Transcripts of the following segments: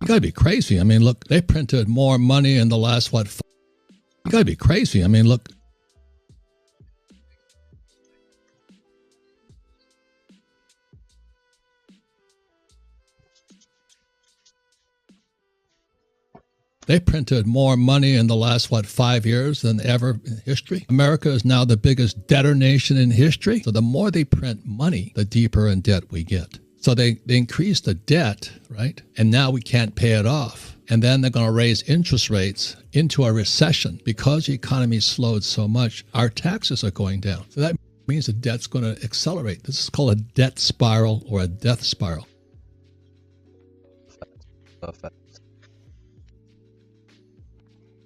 You gotta be crazy. I mean, look, they printed more money in the last, what? You gotta be crazy. I mean, look. They printed more money in the last, what, 5 years than ever in history. America is now the biggest debtor nation in history. So the more they print money, the deeper in debt we get. So they increase the debt, right? And now we can't pay it off. And then they're going to raise interest rates into a recession. Because the economy slowed so much, our taxes are going down. So that means the debt's going to accelerate. This is called a debt spiral or a death spiral. Perfect.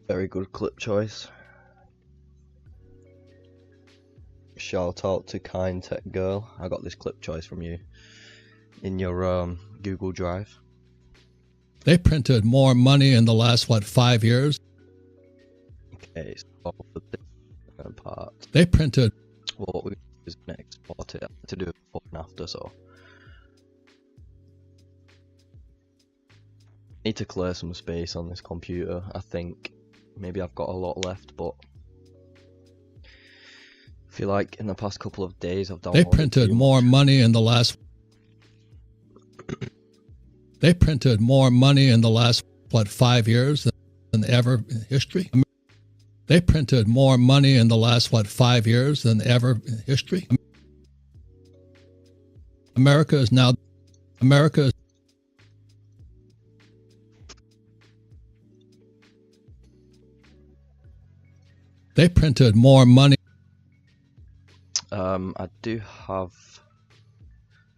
Very good clip choice. Shout out to Kind Tech Girl. I got this clip choice from you in your Google Drive. They printed more money in the last, what, 5 years? Okay, so for this part, they printed. Well, what we do is export it to do it before and after, so. Need to clear some space on this computer. I think maybe I've got a lot left, but I feel like in the past couple of days I've downloaded. They printed more money in the last. They printed more money in the last, what, 5 years than ever in history. They printed more money in the last, what, 5 years than ever in history. America is now. America. They printed more money. I do have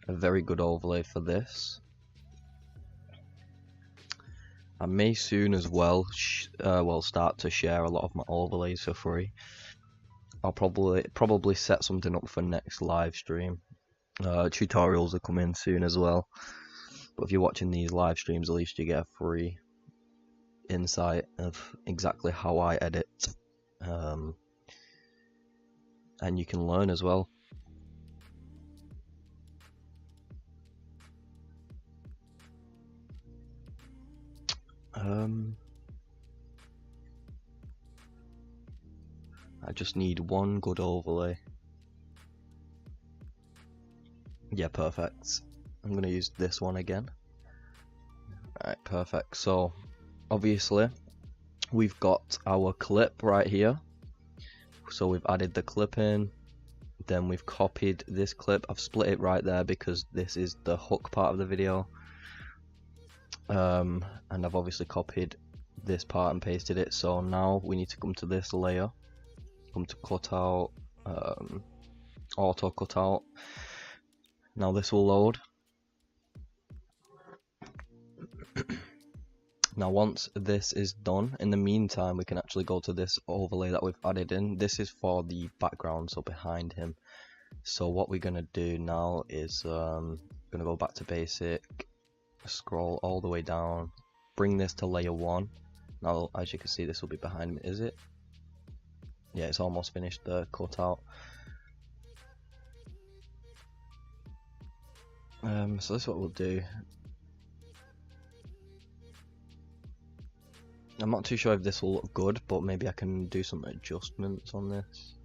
a very good overlay for this. I may soon as well start to share a lot of my overlays for free. I'll probably set something up for next live stream. Tutorials are coming soon as well. But if you're watching these live streams, at least you get a free insight of exactly how I edit. And you can learn as well. I just need one good overlay. Yeah, perfect. I'm gonna use this one again. Alright, perfect. So obviously we've got our clip right here. So we've added the clip in, then we've copied this clip. I've split it right there because this is the hook part of the video. And I've obviously copied this part and pasted it. So now we need to come to this layer, come to cutout, auto cutout. Now this will load. Now once this is done, in the meantime we can actually go to this overlay that we've added in. This is for the background, so behind him. So what we're gonna do now is gonna go back to basic, scroll all the way down, bring this to layer 1. Now as you can see, this will be behind me. Is it? Yeah, it's almost finished the cutout. So this is what we'll do. I'm not too sure if this will look good, but maybe I can do some adjustments on this.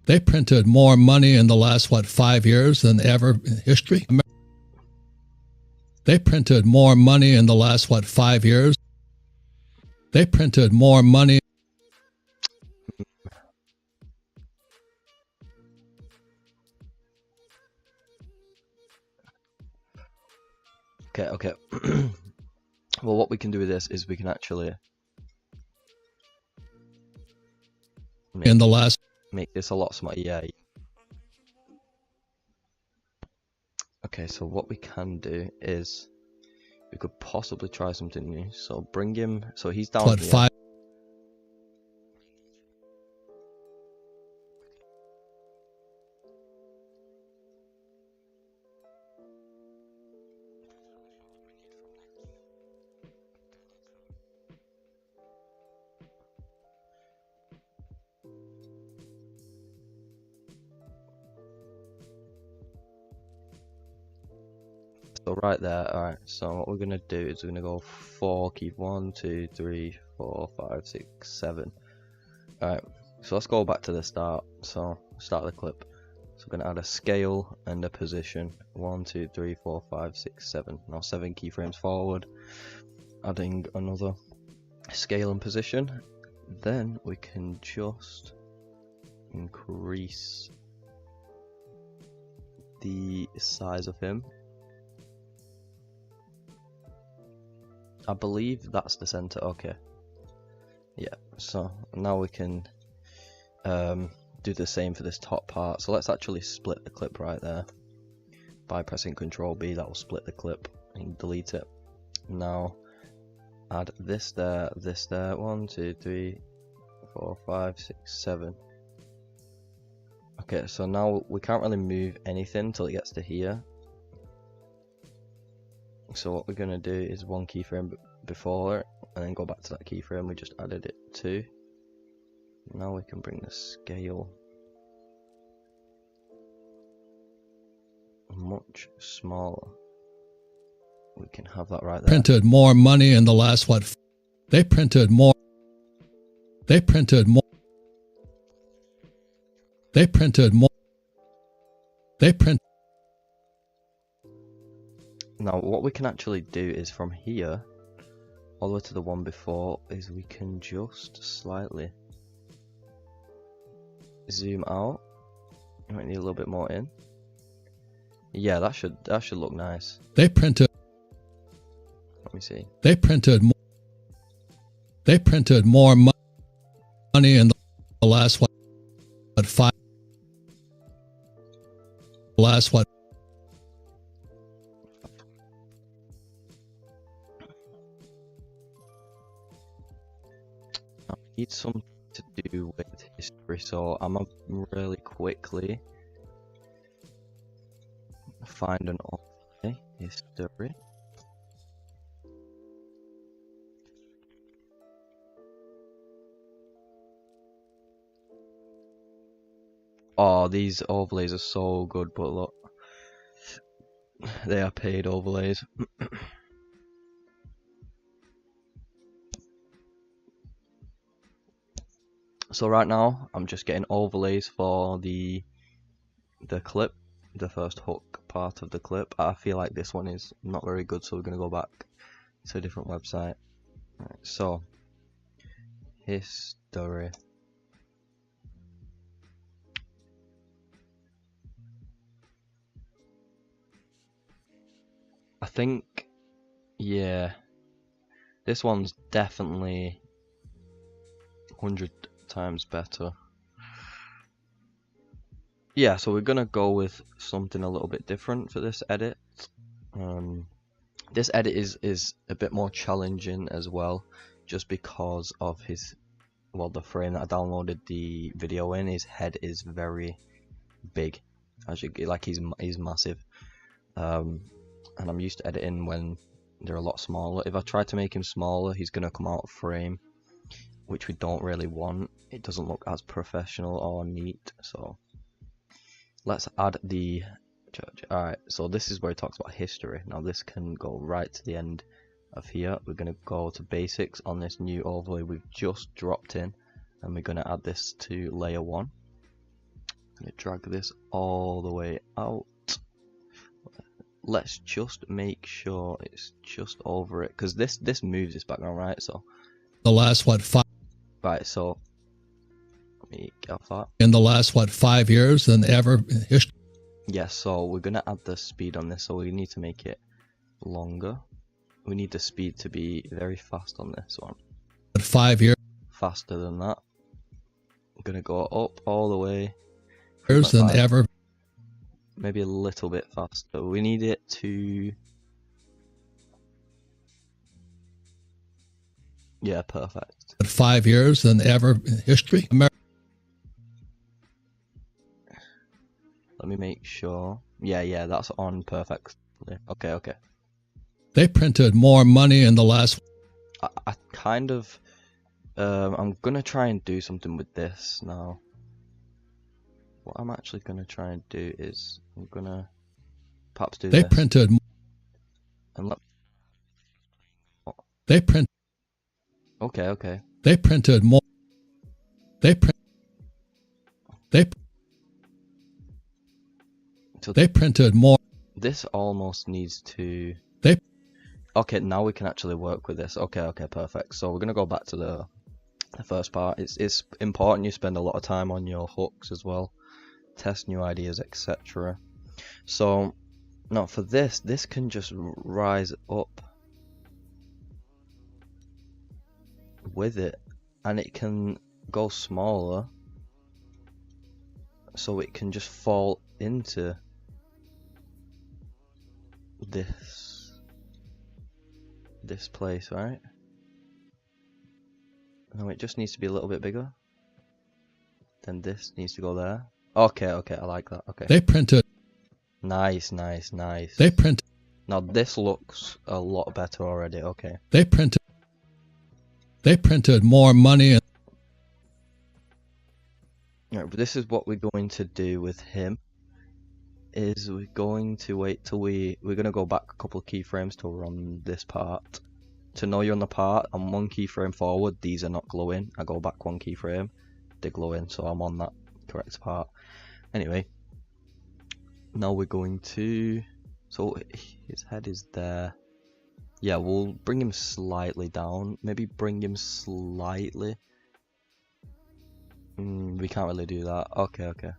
They printed more money in the last, what, 5 years than ever in history. They printed more money in the last, what, 5 years. They printed more money. Okay. Well, what we can do with this is we can actually make this a lot smarter. Yeah. Okay, so what we can do is we could possibly try something new. So bring him. So he's down here. 5. So right there. Alright, so what we're gonna do is we're gonna go 4 keep 1, 2, 3, 4, 5, 6, 7. Alright, so let's go back to the start. So start the clip. So we're gonna add a scale and a position. 1, 2, 3, 4, 5, 6, 7. Now 7 keyframes forward. Adding another scale and position. Then we can just increase the size of him. I believe that's the center. Okay, yeah, so now we can do the same for this top part. So let's actually split the clip right there by pressing Ctrl B. That will split the clip and delete it. Now add this there, 1, 2, 3, 4, 5, 6, 7. Okay, so now we can't really move anything until it gets to here. So what we're gonna do is 1 keyframe before it, and then go back to that keyframe we just added it to. Now we can bring the scale much smaller. We can have that right there. Printed more money in the last, what? They printed more. They printed more. They printed more. They print. Now what we can actually do is from here all the way to the one before is we can just slightly zoom out. You might need a little bit more in. Yeah, that should look nice. They printed. Let me see. They printed more. They printed more money in the last, what? 5. Last, what? I need something to do with history, so I'm gonna really quickly find an overlay history. Oh, these overlays are so good, but look, they are paid overlays. So right now I'm just getting overlays for the clip, the first hook part of the clip. I feel like this one is not very good, so we're gonna go back to a different website. Right, so history. I think, yeah, this one's definitely 100 times better. Yeah, so we're gonna go with something a little bit different for this edit. This edit is a bit more challenging as well, just because of his, well, the frame that I downloaded the video in. His head is very big, as you like, he's massive. And I'm used to editing when they're a lot smaller. If I try to make him smaller, he's gonna come out of frame, which we don't really want. It doesn't look as professional or neat. So let's add the church. Alright, so this is where it talks about history. Now this can go right to the end of here. We're gonna go to basics on this new overlay we've just dropped in, and we're gonna add this to layer 1. I'm gonna drag this all the way out. Let's just make sure it's just over it, because this moves this background, right? So the last, what? 5. Right, so let me get off that. In the last, what? 5 years than ever in history. Yeah, so we're gonna add the speed on this, so we need to make it longer. We need the speed to be very fast on this one. 5 years. Faster than that. I'm gonna go up all the way. Years than ever. Maybe a little bit faster. We need it to. Yeah, perfect. 5 years than ever in history. Let me make sure. Yeah, that's on perfectly. Okay. They printed more money in the last. I kind of. I'm gonna try and do something with this now. What I'm actually gonna try and do is I'm gonna perhaps do They this. printed. They print. Okay, okay. They printed more. They print. They So they printed more. this almost needs to. They Okay, now we can actually work with this. Okay, okay, perfect. So we're gonna go back to the first part. It's important you spend a lot of time on your hooks as well, test new ideas, etc. So now for this can just rise up with it, and it can go smaller, so it can just fall into this place, right? No, it just needs to be a little bit bigger. Then this needs to go there. Okay, okay, I like that. Okay. they printed. Nice, nice, nice. They print. Now this looks a lot better already. Okay. They printed. They printed more money. Right, but this is what we're going to do with him. Is we're going to wait till we're gonna go back a couple of keyframes to run this part. To know you're on the part, I'm one keyframe forward, these are not glowing. I go back one keyframe, they're glowing, so I'm on that correct part. Anyway, now we're going to, so his head is there. Yeah, we'll bring him slightly down, maybe bring him slightly. We can't really do that. Okay, okay.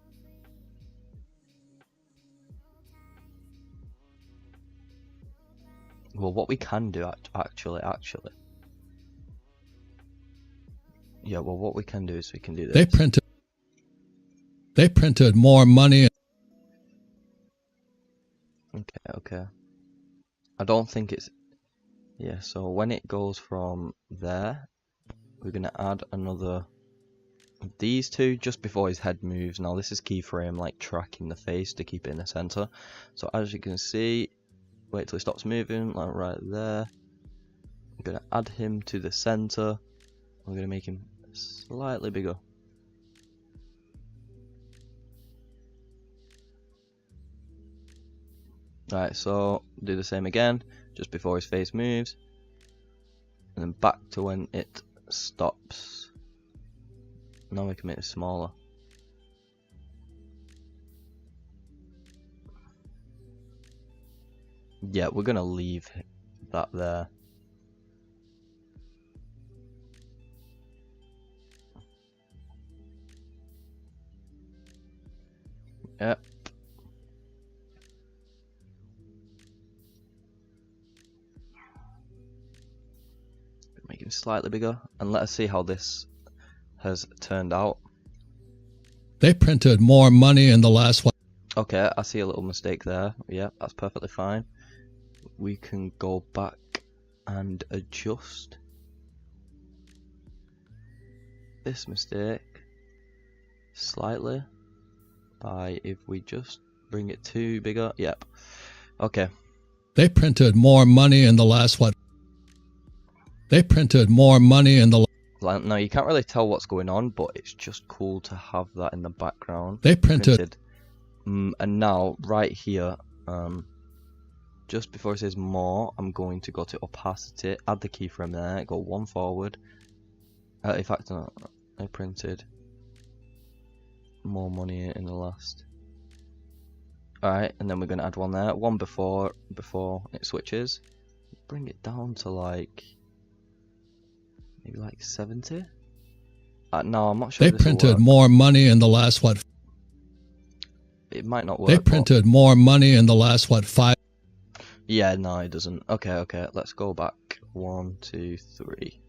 Well, what we can do actually, yeah. Well, what we can do is we can do this. They printed more money. Okay, okay. I don't think it's. Yeah. So when it goes from there, we're gonna add another. These two just before his head moves. Now this is keyframe like tracking the face to keep it in the center. So as you can see. Wait till he stops moving, like right there. I'm gonna add him to the center. I'm gonna make him slightly bigger. Right, so do the same again, just before his face moves. And then back to when it stops. Now we can make it smaller. Yeah, we're gonna leave that there. Yep. Make him slightly bigger, and let us see how this has turned out. They printed more money in the last one. Okay, I see a little mistake there. Yeah, that's perfectly fine. We can go back and adjust this mistake slightly by if we just bring it to bigger. Yep. Okay. They printed more money in the last one. They printed more money in the. Now you can't really tell what's going on, but it's just cool to have that in the background. They printed. And now right here, just before it says more, I'm going to go to opacity, add the keyframe there, go one forward. In fact, no, I printed more money in the last. Alright, and then we're going to add one there, one before it switches. Bring it down to like, maybe like 70? No, I'm not sure. They printed more money in the last what? It might not work. They printed more money in the last what, 5? Yeah, no, it doesn't. Okay, okay, let's go back. 1, 2, 3.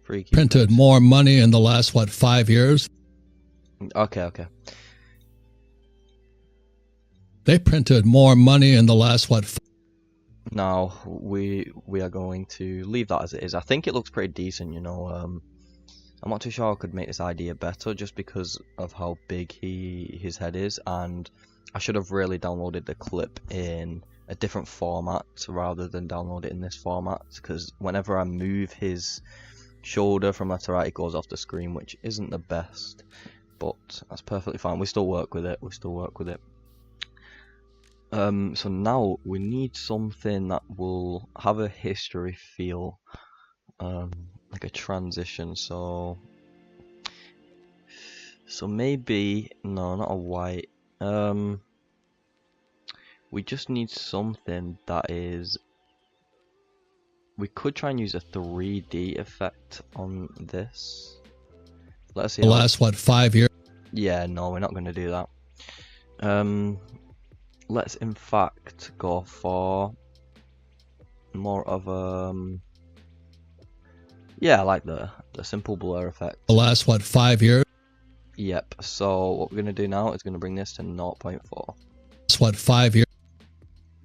3 keyframes. Printed more money in the last what, 5 years? Okay, okay. They printed more money in the last what? Now we are going to leave that as it is. I think it looks pretty decent, you know. I'm not too sure I could make this idea better just because of how big his head is, and I should have really downloaded the clip in a different format rather than download it in this format, because whenever I move his shoulder from left to right it goes off the screen, which isn't the best, but that's perfectly fine. We still work with it. So now we need something that will have a history feel. like a transition. So maybe no, not a white. We just need something that is. We could try and use a 3D effect on this. Let's see. The last, what, 5 years? Yeah, no, we're not going to do that. Let's in fact go for more of yeah, I like the simple blur effect. The last, what, 5 years? Yep. So what we're going to do now is going to bring this to 0.4. That's what, 5 years?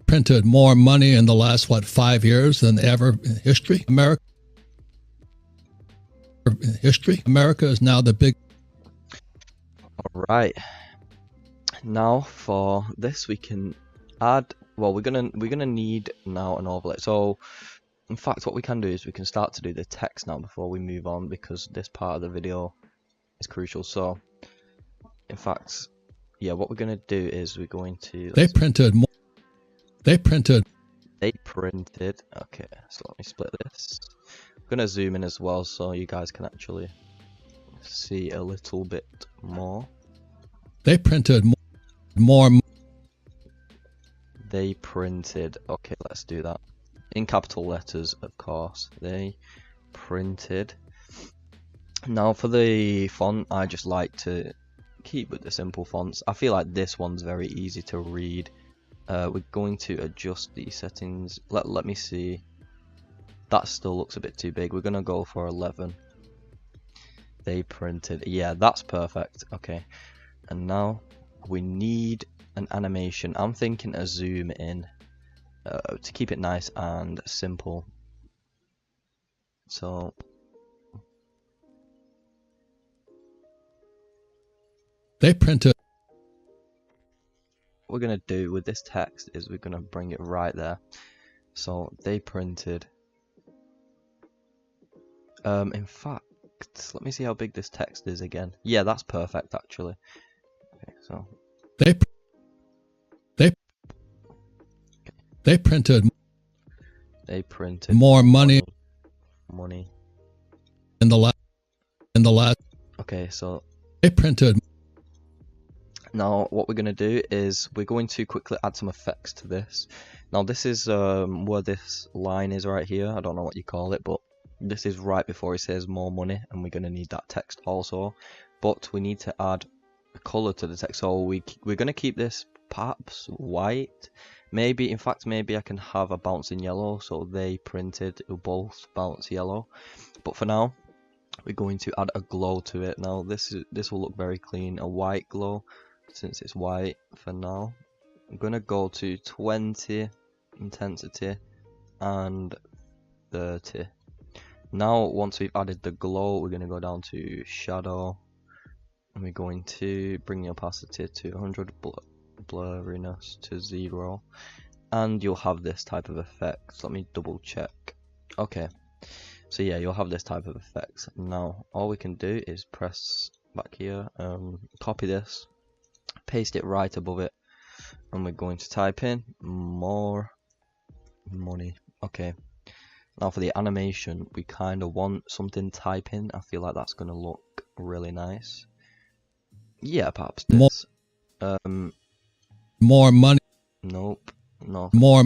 Printed more money in the last, what, 5 years than ever in history. America is now the big. All right. Now for this we can add. Well, we're gonna need now an overlay. So in fact, what we can do is we can start to do the text now before we move on, because this part of the video is crucial. So in fact, yeah, what we're gonna do is we're going to. They printed more. They printed. Okay, so let me split this. I'm gonna zoom in as well so you guys can actually see a little bit more. They printed more. They printed. Okay, let's do that. In capital letters, of course. They printed. Now for the font, I just like to keep with the simple fonts. I feel like this one's very easy to read. We're going to adjust the settings. Let me see. That still looks a bit too big. We're gonna go for 11. They printed. Yeah, that's perfect. Okay, and now we need an animation. I'm thinking a zoom in to keep it nice and simple. So They printed. what we're gonna do with this text is we're gonna bring it right there. So they printed. In fact, let me see how big this text is again. Yeah, that's perfect actually. Okay, so They printed. They printed More money in the last. Okay, so They printed. now what we're going to do is we're going to quickly add some effects to this. Now this is where this line is right here. I don't know what you call it, but this is right before it says more money, and we're going to need that text also. But we need to add a color to the text, so we're going to keep this perhaps white. Maybe, in fact, maybe I can have a bouncing yellow, so they printed both bounce yellow. But for now, we're going to add a glow to it. Now this will look very clean, a white glow, since it's white. For now, I'm gonna go to 20 intensity and 30. Now once we've added the glow, we're gonna go down to shadow, and we're going to bring the opacity to 100, blurriness to 0, and you'll have this type of effect. Let me double check. Okay, so yeah, you'll have this type of effect. Now all we can do is press back here, copy this, paste it right above it, and we're going to type in more money. Okay, now for the animation, we kind of want something typing. I feel like that's going to look really nice. Yeah, perhaps this. More money. Nope, no. More.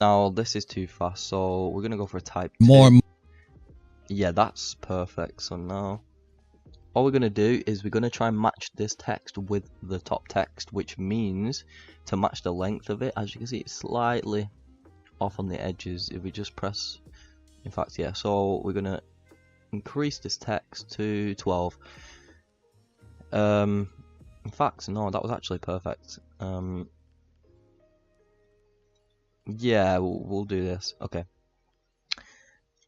Now this is too fast, so we're gonna go for a type 2. More. Yeah, that's perfect. So now all we're gonna do is we're gonna try and match this text with the top text, which means to match the length of it. As you can see, it's slightly off on the edges. If we just press, in fact, yeah. So we're gonna increase this text to 12. In fact, no, that was actually perfect. Yeah, we'll do this. Okay.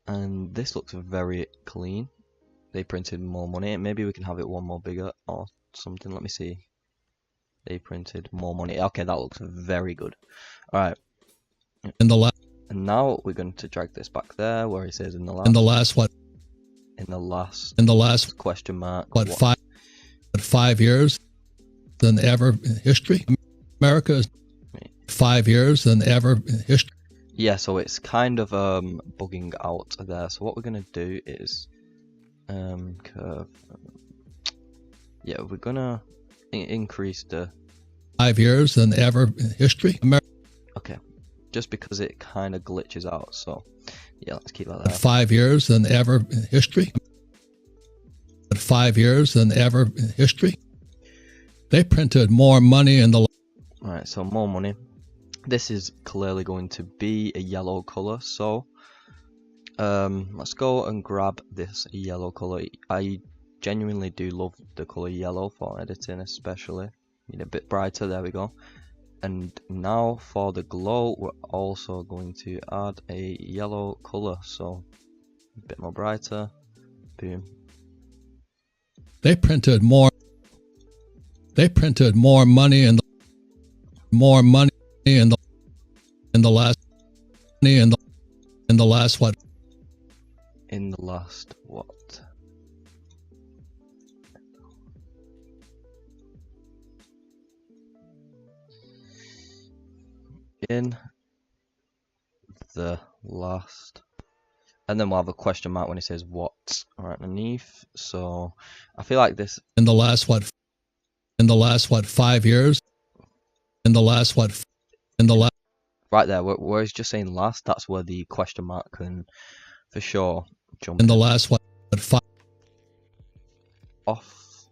And this looks very clean. They printed more money. Maybe we can have it one more bigger or something. Let me see. They printed more money. Okay, that looks very good. Alright. In the last. And now we're going to drag this back there where it says in the last. In the last what? In the last. In the last question mark. What? 5 years than ever in history. America is 5 years than ever in history. yeah, so it's kind of bugging out there. So what we're gonna do is curve. Yeah, we're gonna increase the 5 years than ever in history. okay, just because it kind of glitches out. So yeah, let's keep that there. 5 years than ever in history. 5 years than ever in history. They printed more money in the Right, so more money. This is clearly going to be a yellow color, so let's go and grab this yellow color. I genuinely do love the color yellow for editing, especially. Need a bit brighter, there we go. And now for the glow, we're also going to add a yellow color, so a bit more brighter. Boom. They printed more money in the last what? In the last what? In the last, and then we'll have a question mark when it says what right underneath. So I feel like this in the last what? 5 years? In the last what? right there, where it's just saying last, that's where the question mark can for sure jump in the last what? 5 off.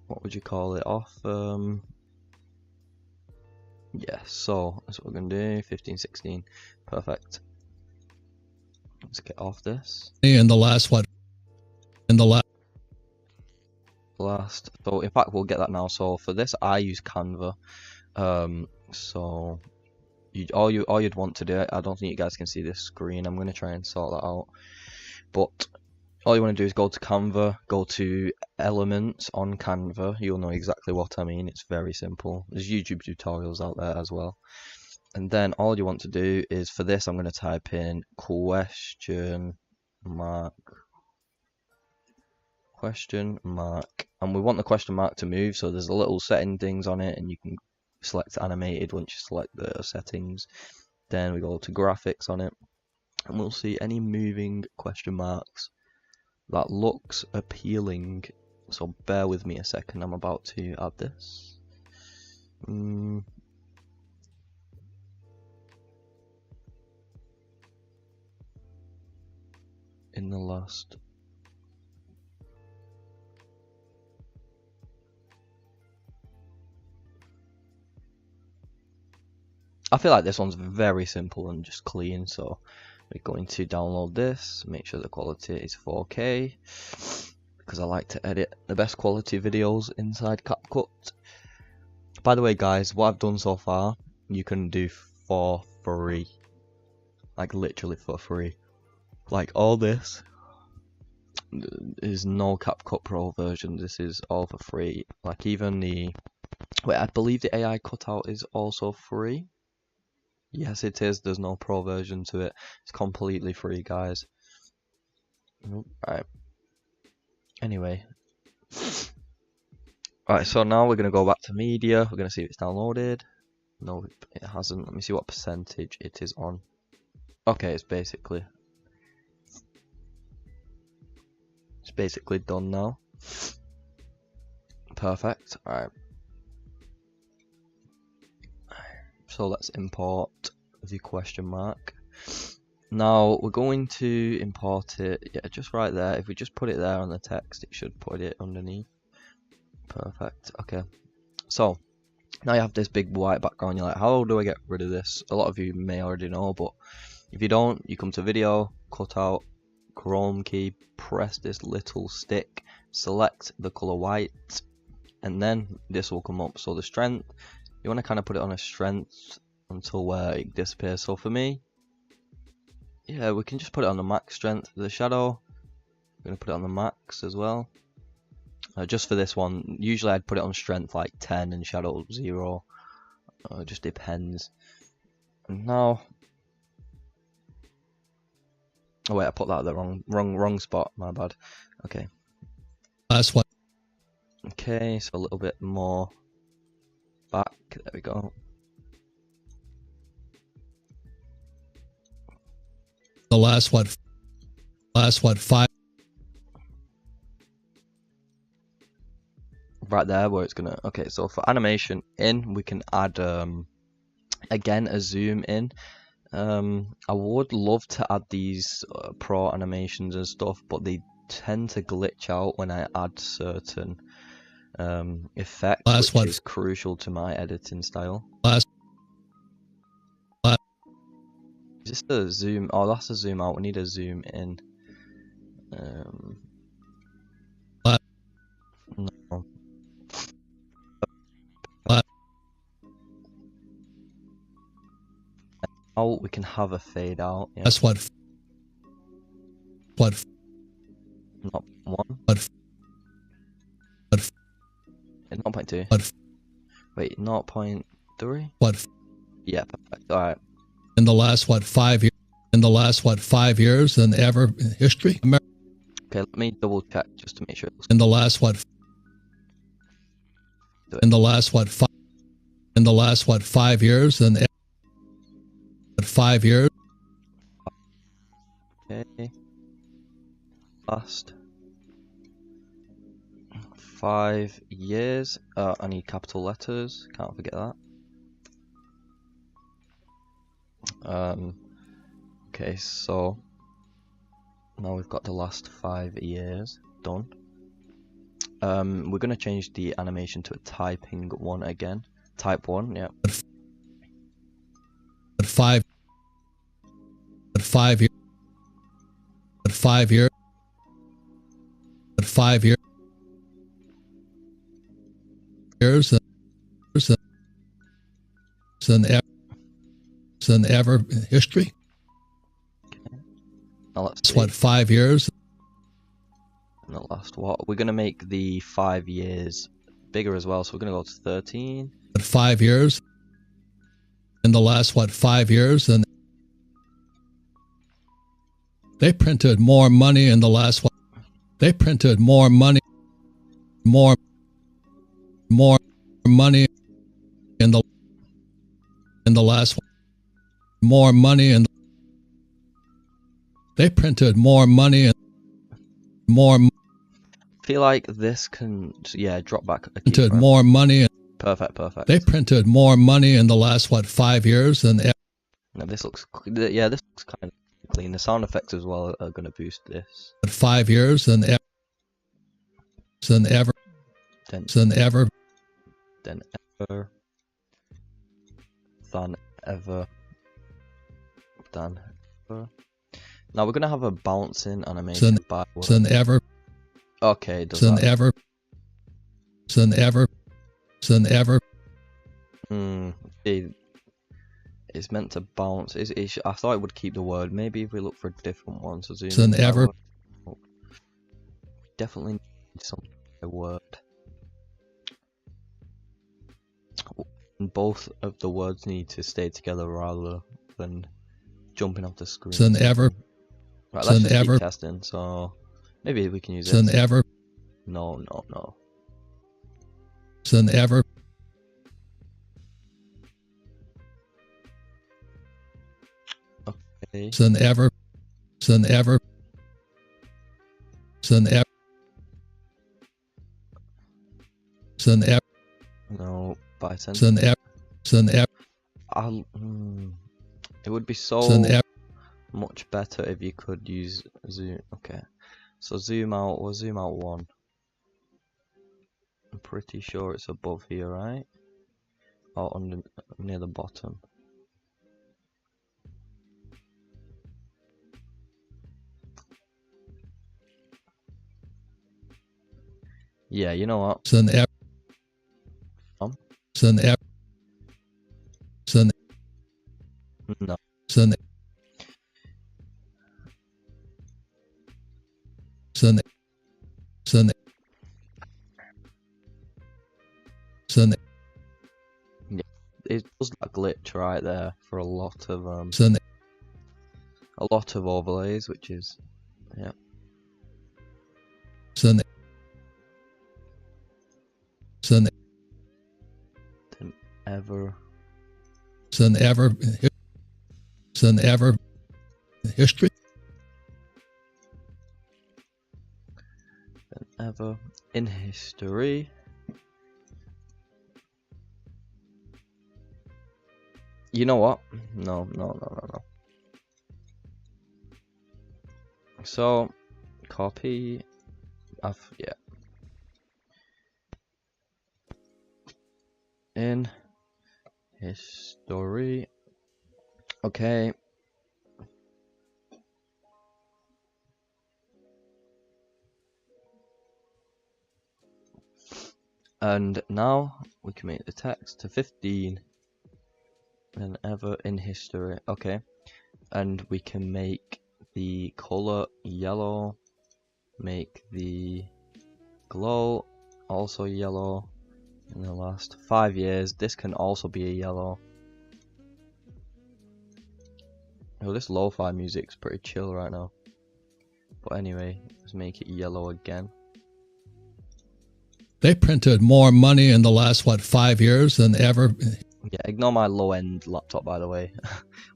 What would you call it? Off. Yeah. So that's what we're gonna do. 15, 16. Perfect. Let's get off this. in the last what? In the last. So in fact, we'll get that now. So for this, I use Canva. So all you'd want to do. I don't think you guys can see this screen. I'm gonna try and sort that out. But all you want to do is go to Canva, go to Elements on Canva. You'll know exactly what I mean. It's very simple. There's YouTube tutorials out there as well. And then all you want to do is, for this, I'm going to type in question mark, and we want the question mark to move. So there's a little setting things on it, and you can select animated once you select the settings. Then we go to graphics on it, and we'll see any moving question marks that looks appealing. So bear with me a second, I'm about to add this. In the last I feel like this one's very simple and just clean, so we're going to download this, make sure the quality is 4K, because I like to edit the best quality videos inside CapCut. By the way guys, what I've done so far, you can do for free. Like literally for free. Like all this is no CapCut Pro version, this is all for free. Like even the, wait, I believe the AI cutout is also free. Yes, it is. There's no pro version to it. It's completely free, guys. Right. Anyway. Right, so now we're going to go back to media. We're going to see if it's downloaded. No, it hasn't. Let me see what percentage it is on. Okay, it's basically done now. Perfect. Alright. So let's import the question mark. Now we're going to import it, yeah, just right there. If we just put it there on the text, it should put it underneath. Perfect. Okay. So now you have this big white background. You're like, how do I get rid of this? A lot of you may already know, but if you don't, you come to video, cut out, Chrome key, press this little stick, select the color white, and then this will come up. So the strength, you want to kind of put it on a strength until where it disappears. So for me, yeah, we can just put it on the max strength. The shadow, I'm going to put it on the max as well. Just for this one, usually I'd put it on strength like 10 and shadow 0. It just depends. And now, oh wait, I put that at the wrong spot. My bad. Okay. Last one. Okay, so a little bit more back. There we go. The last what 5 right there where it's gonna. Okay, so for animation in, we can add again a zoom in. I would love to add these pro animations and stuff, but they tend to glitch out when I add certain effects, which is crucial to my editing style. Just a zoom. Oh, that's a zoom out. We need a zoom in. No. Oh, we can have a fade out. Yeah. That's what Not one. What? 0.2. Wait, 0.3. What? Yeah, perfect. All right. In the last 5 years? In the last 5 years than ever in history? Okay, let me double check just to make sure. In the last In the last 5 years than 5 years? Okay. Last 5 years. I need capital letters. Can't forget that. Okay, so now we've got the last 5 years done. We're gonna change the animation to a typing one again. Type 1, yeah. At 5 years. At 5 years. At 5 years. Than ever in history. Okay. Now let's see. What 5 years? And the last what? We're gonna make the 5 years bigger as well, so we're gonna go to 13. At 5 years. In the last 5 years, and they printed more money in the last They printed more money, more money in the last more money, and they printed more money and more. I feel like this can, yeah, drop back. Printed more money. Perfect. They printed more money in the last 5 years than. Now this looks, yeah, this looks kind of clean. The sound effects as well are going to boost this. 5 years than ever. Than ever. Than ever. Than ever. Than ever. Than ever. Now we're gonna have a bouncing animation by than ever. Okay, does than that? Ever. Than ever. Than ever. It's meant to bounce. I thought it would keep the word. Maybe if we look for a different one, so zoom than ever. Definitely need something a word. Both of the words need to stay together rather than jumping off the screen. Than ever. Right, let's just keep testing. So maybe we can use than this. ever. No. Than ever. Okay. Than ever. Than ever. Than ever. Than ever. No, by sense. Than ever. Than ever. It would be so much better if you could use zoom. Okay, so zoom out. We'll zoom out 1. I'm pretty sure it's above here, right? Or near the bottom. Yeah, you know what? Than ever. Than ever. Than. No. Than. Than. Than. Than. Yeah, it does that glitch right there for a lot of overlays, which is yeah. Than. Than. Than ever. Than ever. Than ever. History. ever in history. You know what? No. So, copy. Yeah. In history. Okay. And now we can make the text to 15 than ever in history. Okay. And we can make the color yellow. Make the glow also yellow. In the last 5 years, this can also be a yellow. Oh, this lo-fi music's pretty chill right now. But anyway, let's make it yellow again. They printed more money in the last, 5 years than ever. Yeah, ignore my low-end laptop, by the way.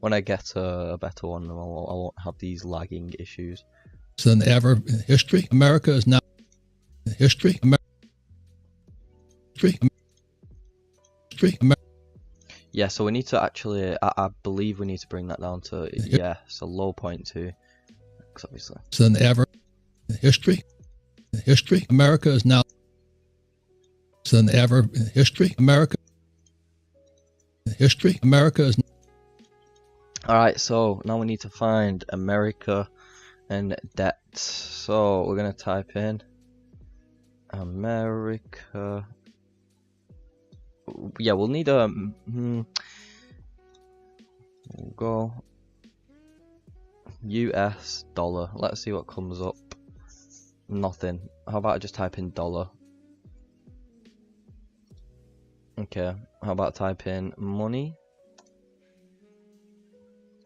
When I get a better one, I won't have these lagging issues. Than ever in history. America is now history. Yeah, so we need to actually, I believe we need to bring that down to, yeah, it's a low point too. Because obviously. Than ever in history. America is now than ever in history. America is. Alright, so now we need to find America and debt. So we're going to type in America. Yeah, we'll need a we'll go US dollar. Let's see what comes up. Nothing. How about I just type in dollar? Okay. How about type in money?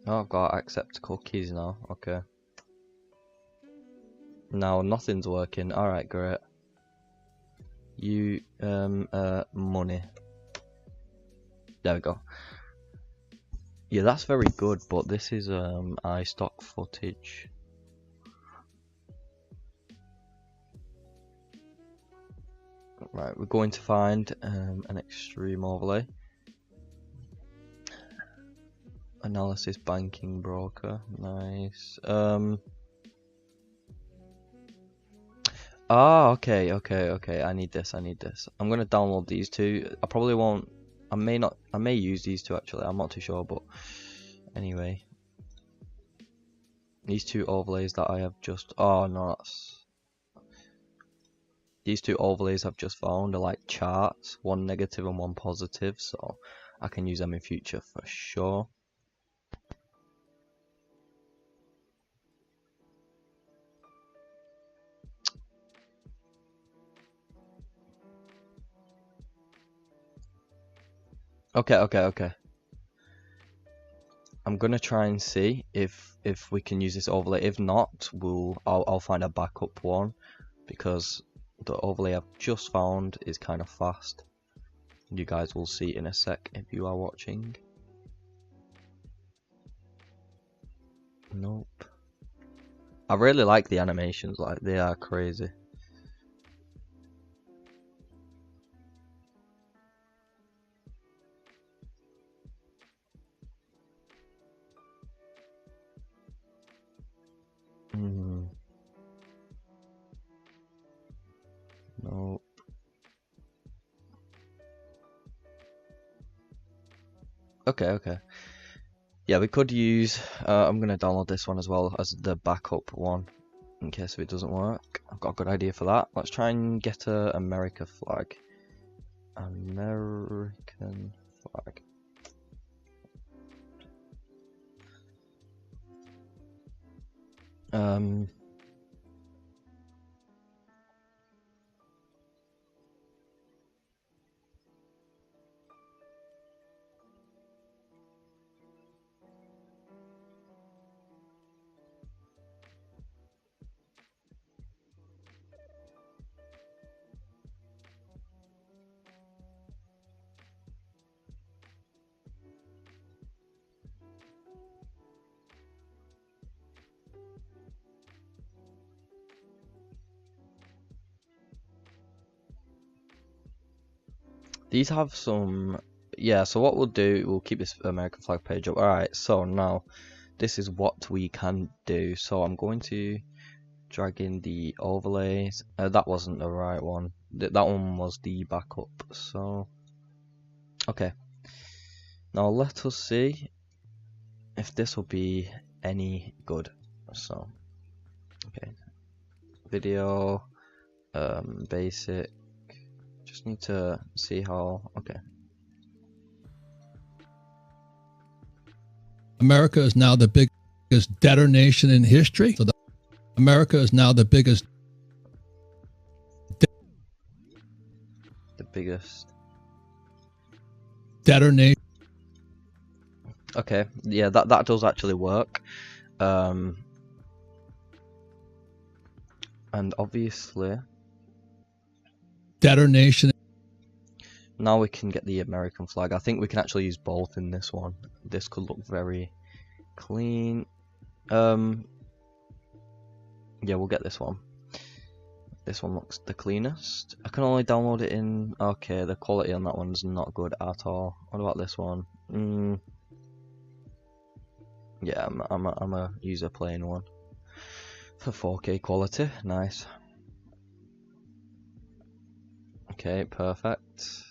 Oh, I've got to accept cookies now. Okay. Now nothing's working. Alright, great. Money. There we go. Yeah, that's very good, but this is iStock footage. Right, we're going to find an extreme overlay. Analysis banking broker. Nice. Okay. I need this. I'm gonna download these two. I probably won't. I may use these two actually. I'm not too sure, but anyway, these two overlays that I have just. Oh no, these two overlays I've just found are like charts, one negative and one positive, so I can use them in future for sure. Okay. I'm gonna try and see if we can use this overlay. If not, I'll find a backup one, because the overlay I've just found is kind of fast. You guys will see in a sec if you are watching. Nope. I really like the animations, like they are crazy. Nope. Okay. Yeah, we could use. I'm gonna download this one as well as the backup one in case if it doesn't work. I've got a good idea for that. Let's try and get a America flag. American flag. These have some, yeah, so what we'll do, we'll keep this American flag page up. Alright, so now this is what we can do. So I'm going to drag in the overlays. That wasn't the right one. That one was the backup. So, okay. Now let us see if this will be any good. So, okay. Video, basic. Just need to see how, okay. America is now the biggest debtor nation in history. So America is now the biggest debtor nation. Okay, yeah, that does actually work. And obviously debtor nation. Now we can get the American flag. I think we can actually use both in this one. This could look very clean. Yeah, we'll get this one. This one looks the cleanest. I can only download it in. Okay, the quality on that one's not good at all. What about this one? Yeah, I'm a use a plain one for 4K quality. Nice. Okay, perfect.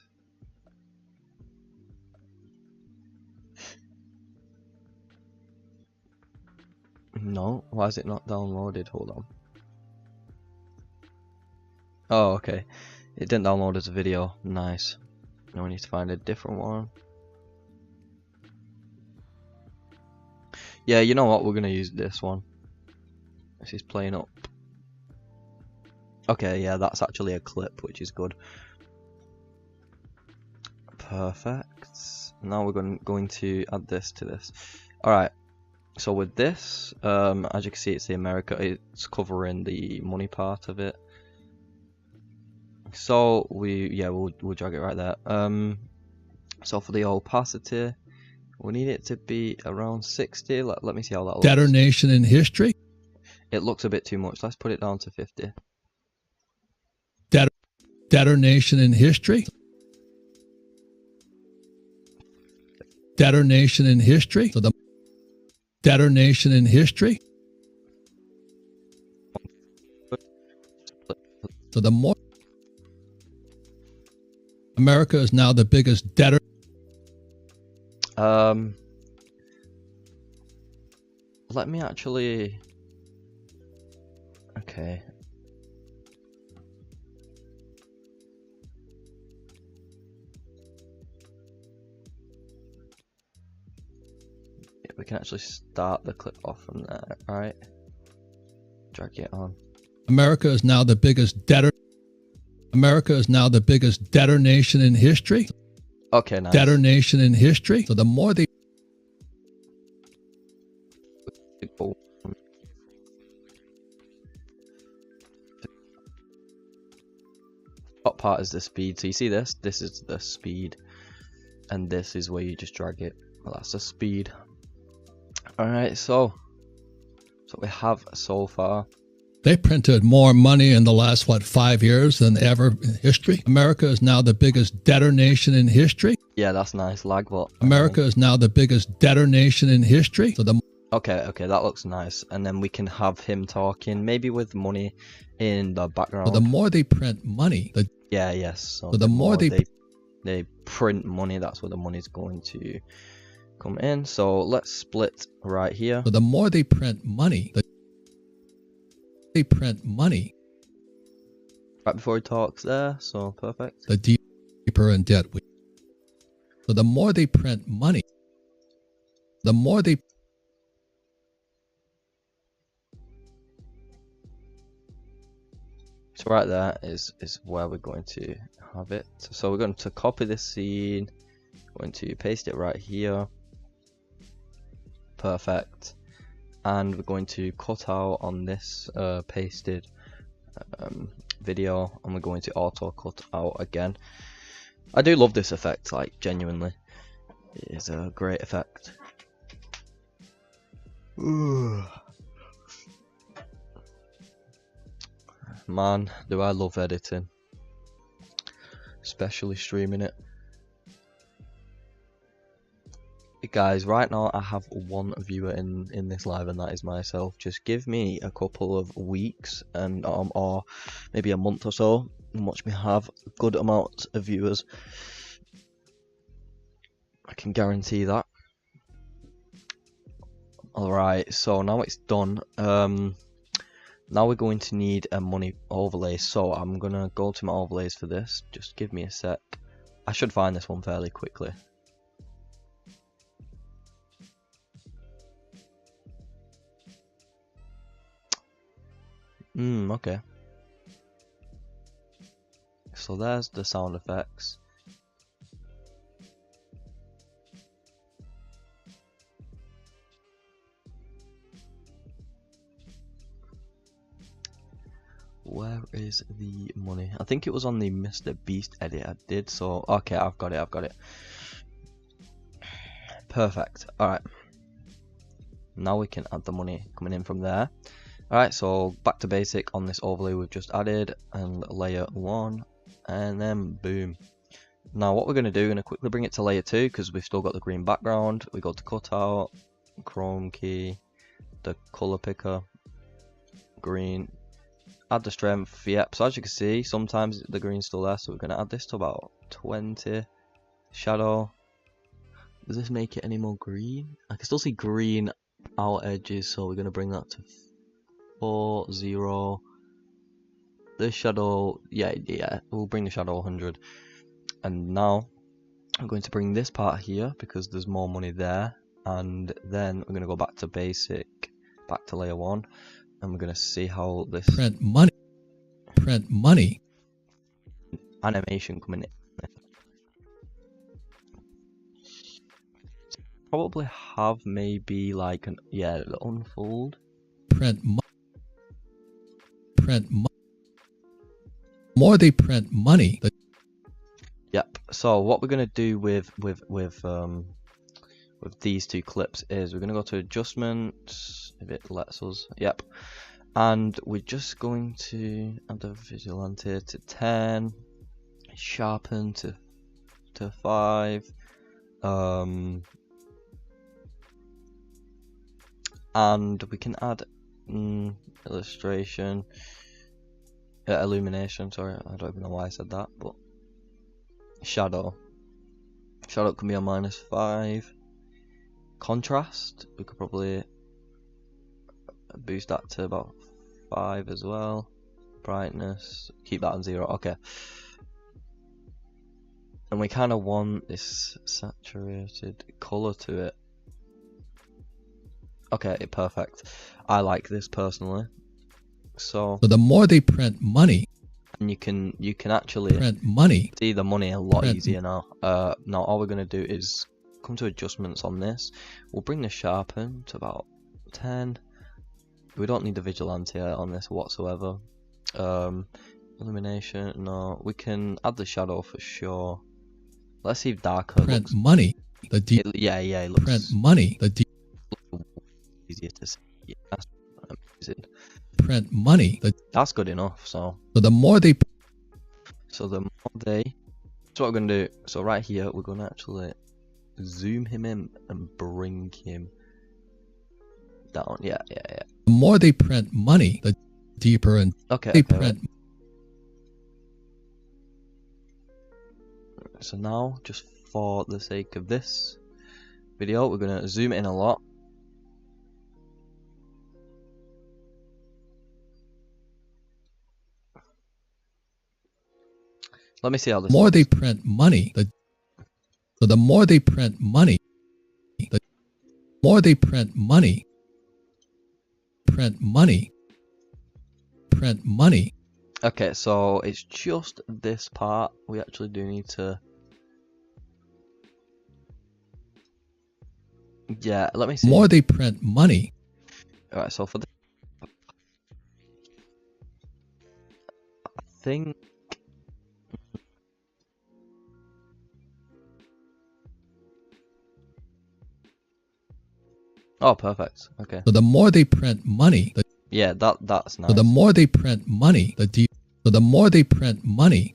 No, why is it not downloaded? Hold on. Oh, okay. It didn't download as a video. Nice. Now we need to find a different one. Yeah, you know what? We're gonna use this one. This is playing up. Okay, yeah, that's actually a clip, which is good. Perfect. Now we're going to add this to this. Alright. So with this, as you can see, it's the America. It's covering the money part of it. So we'll drag it right there. So for the opacity, we need it to be around 60. Let me see how that looks. Debtor nation in history. It looks a bit too much. Let's put it down to 50. Debtor nation in history. Debtor nation in history. So the debtor nation in history. So the more America is now the biggest debtor. Let me actually. Okay. Yeah, we can actually start the clip off from there, right? Drag it on. America is now the biggest debtor. America is now the biggest debtor nation in history. Okay, nice. Debtor nation in history. So the more they top part is the speed. So you see this? This is the speed, and this is where you just drag it. Well, that's the speed. All right, so we have so far. They printed more money in the last, 5 years than ever in history. America is now the biggest debtor nation in history. Yeah, that's nice. Lag, but America is now the biggest debtor nation in history. So the okay, that looks nice. And then we can have him talking, maybe with money in the background. So the more they print money, yes. So the more they print money, that's where the money's going to come in. So let's split right here. So the more they print money, they print money. Right before he talks there, so perfect. The deeper in debt we. So the more they print money, the more they. So right there is where we're going to have it. So we're going to copy this scene, going to paste it right here. Perfect. And we're going to cut out on this pasted video, and we're going to auto cut out again. I do love this effect, like genuinely. It is a great effect. Man, do I love editing, especially streaming it. guys, right now I have one viewer in this live, and that is myself. Just give me a couple of weeks and or maybe a month or so, and watch me have a good amount of viewers. I can guarantee that. Alright, so now it's done. Now we're going to need a money overlay, so I'm gonna go to my overlays for this. Just give me a sec. I should find this one fairly quickly. Okay. So there's the sound effects. Where is the money? I think it was on the Mr. Beast edit I did, so okay, I've got it. Perfect. Alright. Now we can add the money coming in from there. Alright, so back to basic on this overlay we've just added, and layer 1, and then boom. Now what we're going to do, we're going to quickly bring it to layer 2 because we've still got the green background. We go to cutout, chrome key, the color picker, green, add the strength. Yep, so as you can see, sometimes the green's still there, so we're going to add this to about 20. Shadow. Does this make it any more green? I can still see green out edges, so we're going to bring that to 40. The shadow, yeah, we'll bring the shadow 100. And now I'm going to bring this part here because there's more money there, and then we're going to go back to basic, back to layer 1, and we're going to see how this print money animation coming in. Probably have maybe like an unfold. More they print money. Yep. So what we're gonna do with these two clips is we're gonna go to adjustments if it lets us. Yep. And we're just going to add the vigilante to 10, sharpen to 5, and we can add illustration, illumination. Sorry, I don't even know why I said that, but shadow can be on -5. Contrast, we could probably boost that to about 5 as well. Brightness, keep that on 0. Okay. And we kind of want this saturated color to it. Okay, perfect. I like this personally. So the more they print money, and you can actually print money, see the money a lot easier now. Now all we're gonna do is come to adjustments on this. We'll bring the sharpen to about 10. We don't need the vigilante on this whatsoever. Illumination, no. We can add the shadow for sure. Let's see if darker print looks. money. It looks print money. Easier to see. Yeah, that's amazing. Print money. That's good enough. So the more they. So the more they. That's what we're gonna do. So right here, we're gonna actually zoom him in and bring him down. Yeah. The more they print money, the deeper and they print. Right. So now, just for the sake of this video, we're gonna zoom in a lot. Let me see how this. More they print money, so the more they print money, the more they print money. Print money. Okay, so it's just this part. We actually do need to. Yeah, let me see. More they print money. Alright, so for this, I think. Oh, perfect. Okay. So the more they print money, yeah, that's nice. So the more they print money, So the more they print money,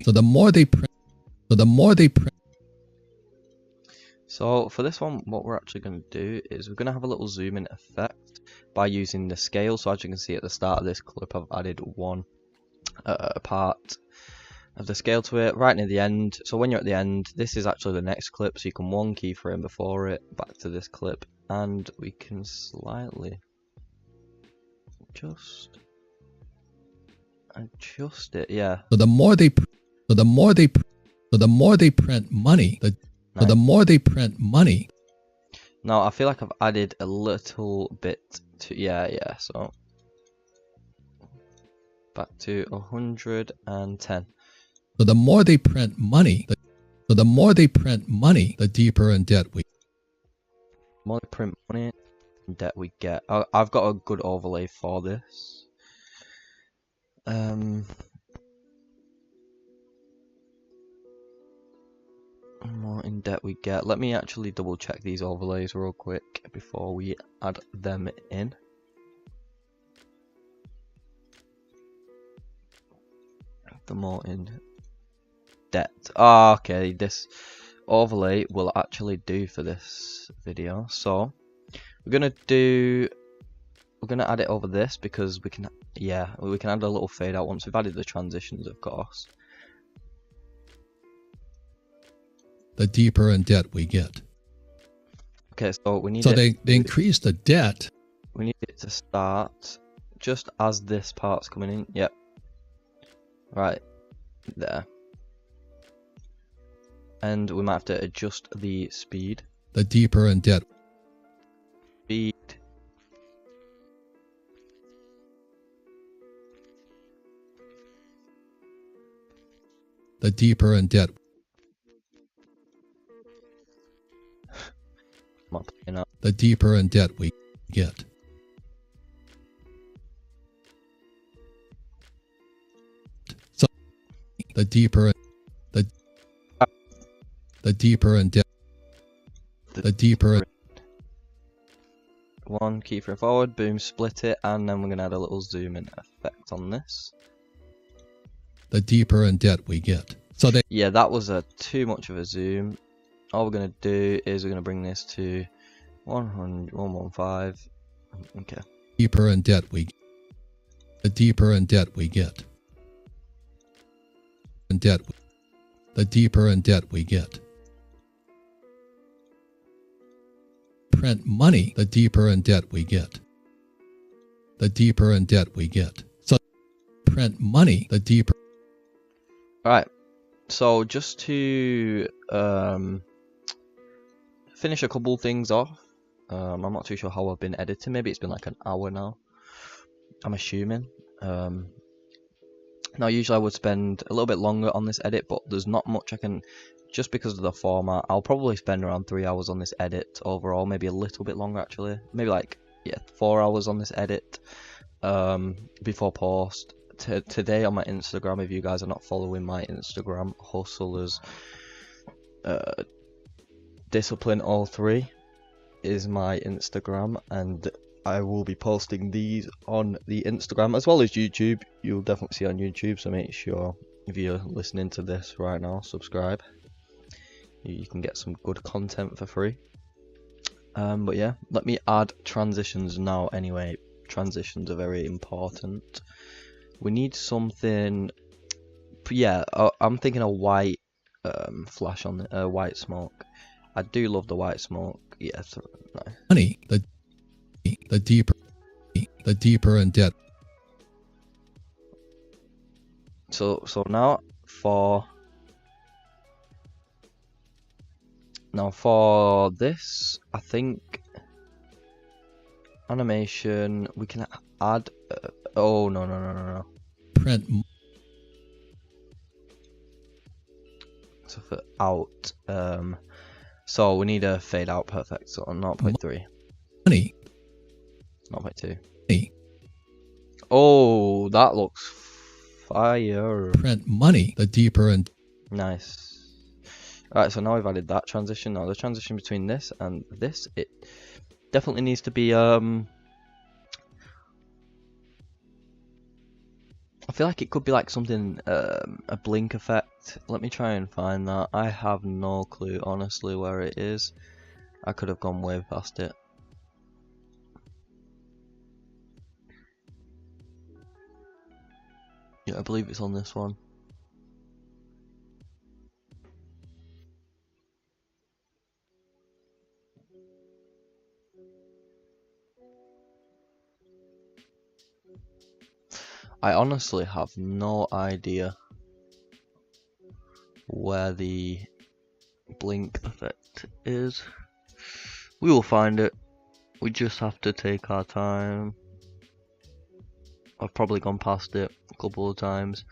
So the more they print So the more they print. So for this one, what we're actually going to do is we're going to have a little zoom in effect by using the scale. So as you can see at the start of this clip, I've added one part of the scale to it right near the end. So when you're at the end, this is actually the next clip, so you can one keyframe before it back to this clip, and we can slightly just adjust it. Yeah. So the more they print money, so the more they print money. Now I feel like I've added a little bit to so back to 110. So the more they print money, the deeper in debt we. The more they print money, the debt we get. I've got a good overlay for this. More in debt we get. Let me actually double check these overlays real quick before we add them in. The more in debt. Okay, this overlay will actually do for this video. So we're gonna add it over this because we can add a little fade out once we've added the transitions, of course. The deeper in debt we get. Okay, so we need. So they increase the debt. We need it to start just as this part's coming in. Yep. Right there. And we might have to adjust the speed. The deeper in debt. Speed. The deeper in debt. The deeper in debt we get. So the deeper in debt. The deeper. One keyframe forward, boom, split it, and then we're gonna add a little zoom in effect on this. The deeper in debt we get. So they. Yeah, that was too much of a zoom. All we're gonna do is we're gonna bring this to 115. Okay. Deeper in debt we. The deeper in debt we get. In debt. The deeper in debt we get. Print money. The deeper in debt we get. The deeper in debt we get. So print money. The deeper. All right. So just to finish a couple things off. I'm not too sure how I've been editing. Maybe it's been like an hour now, I'm assuming. Now usually I would spend a little bit longer on this edit, but there's not much I can, just because of the format. I'll probably spend around 3 hours on this edit overall, maybe a little bit longer actually, maybe like 4 hours on this edit before post. Today on my Instagram, if you guys are not following my Instagram, Hustlers Discipline 03 is my Instagram, and I will be posting these on the Instagram as well as YouTube. You'll definitely see on YouTube, so make sure if you're listening to this right now, subscribe. You can get some good content for free. But yeah, let me add transitions now anyway. Transitions are very important. We need something, I'm thinking a white flash on the white smoke. I do love the white smoke. Yes, nice. Money. The deeper in debt. So now for this, I think animation we can add. Oh no. Print. So for out, so we need a fade out perfect. So 0.3. Money. 0.2. Money. Oh, that looks fire. Print money. The deeper in. Nice. Alright, so now we've added that transition. Now the transition between this and this, it definitely needs to be I feel like it could be like something a blink effect effect. Let me try and find that. I have no clue, honestly, where it is. I could have gone way past it. Yeah, I believe it's on this one. I honestly have no idea where the blink effect is. We will find it. We just have to take our time. I've probably gone past it a couple of times,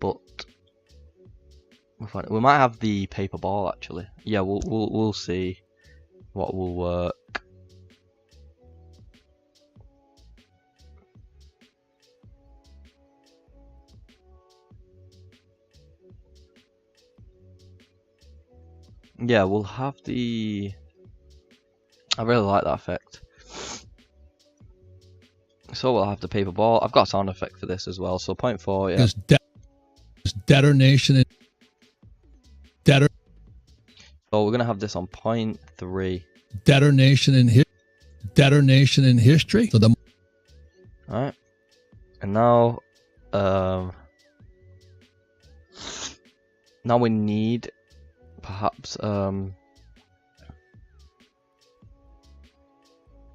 but we'll find it. We might have the paper ball actually. Yeah, we'll see what will work. Yeah, we'll have the. I really like that effect. So we'll have the paper ball. I've got a sound effect for this as well. So 0.4, yeah. There's detonation and So we're gonna have this on 0.3. Detonation in history. So the Alright. And now now we need perhaps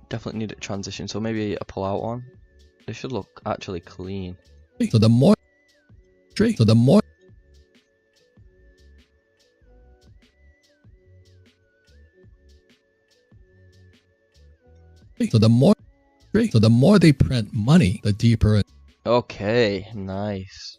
definitely need a transition, so maybe a pull out one. This should look actually clean. So the more they print money, the deeper. Okay, nice.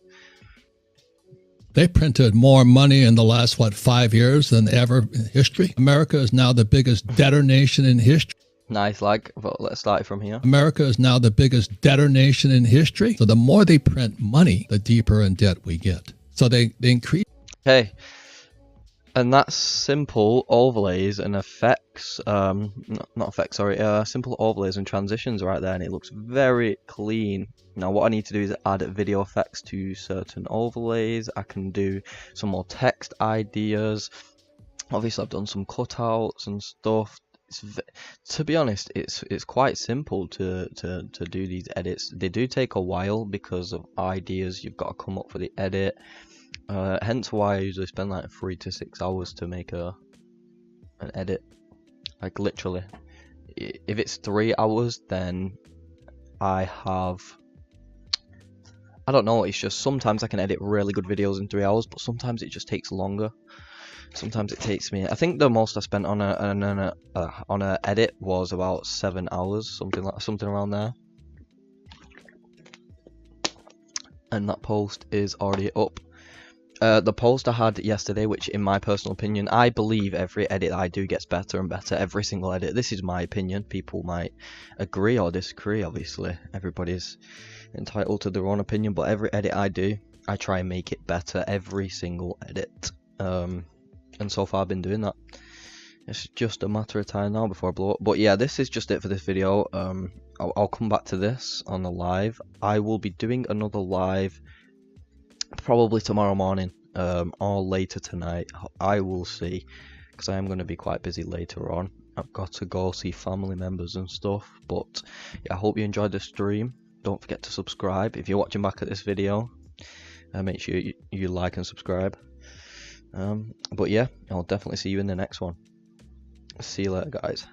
They printed more money in the last 5 years than ever in history. America is now the biggest debtor nation in history. Nice, like, but let's start it from here. America is now the biggest debtor nation in history. So the more they print money, the deeper in debt we get. So they increase. Okay. And that's simple overlays and effects, not effects, sorry, simple overlays and transitions right there, and it looks very clean. Now what I need to do is add video effects to certain overlays. I can do some more text ideas. Obviously I've done some cutouts and stuff. To be honest, it's quite simple to do these edits. They do take a while because of ideas you've got to come up for the edit. Hence why I usually spend like 3 to 6 hours to make an edit. Like literally, if it's 3 hours, then I don't know. It's just sometimes I can edit really good videos in 3 hours, but sometimes it just takes longer. Sometimes it takes me. I think the most I spent on a edit was about 7 hours, something around there. And that post is already up. The post I had yesterday, which in my personal opinion, I believe every edit I do gets better and better, every single edit. This is my opinion. People might agree or disagree, obviously. Everybody's entitled to their own opinion, but every edit I do, I try and make it better, every single edit. And so far I've been doing that. It's just a matter of time now before I blow up. But yeah, this is just it for this video. I'll come back to this on the live. I will be doing another live probably tomorrow morning, or later tonight. I will see, because I am going to be quite busy later on. I've got to go see family members and stuff. But yeah, I hope you enjoyed the stream. Don't forget to subscribe if you're watching back at this video. Make sure you like and subscribe. But yeah, I'll definitely see you in the next one. See you later, guys.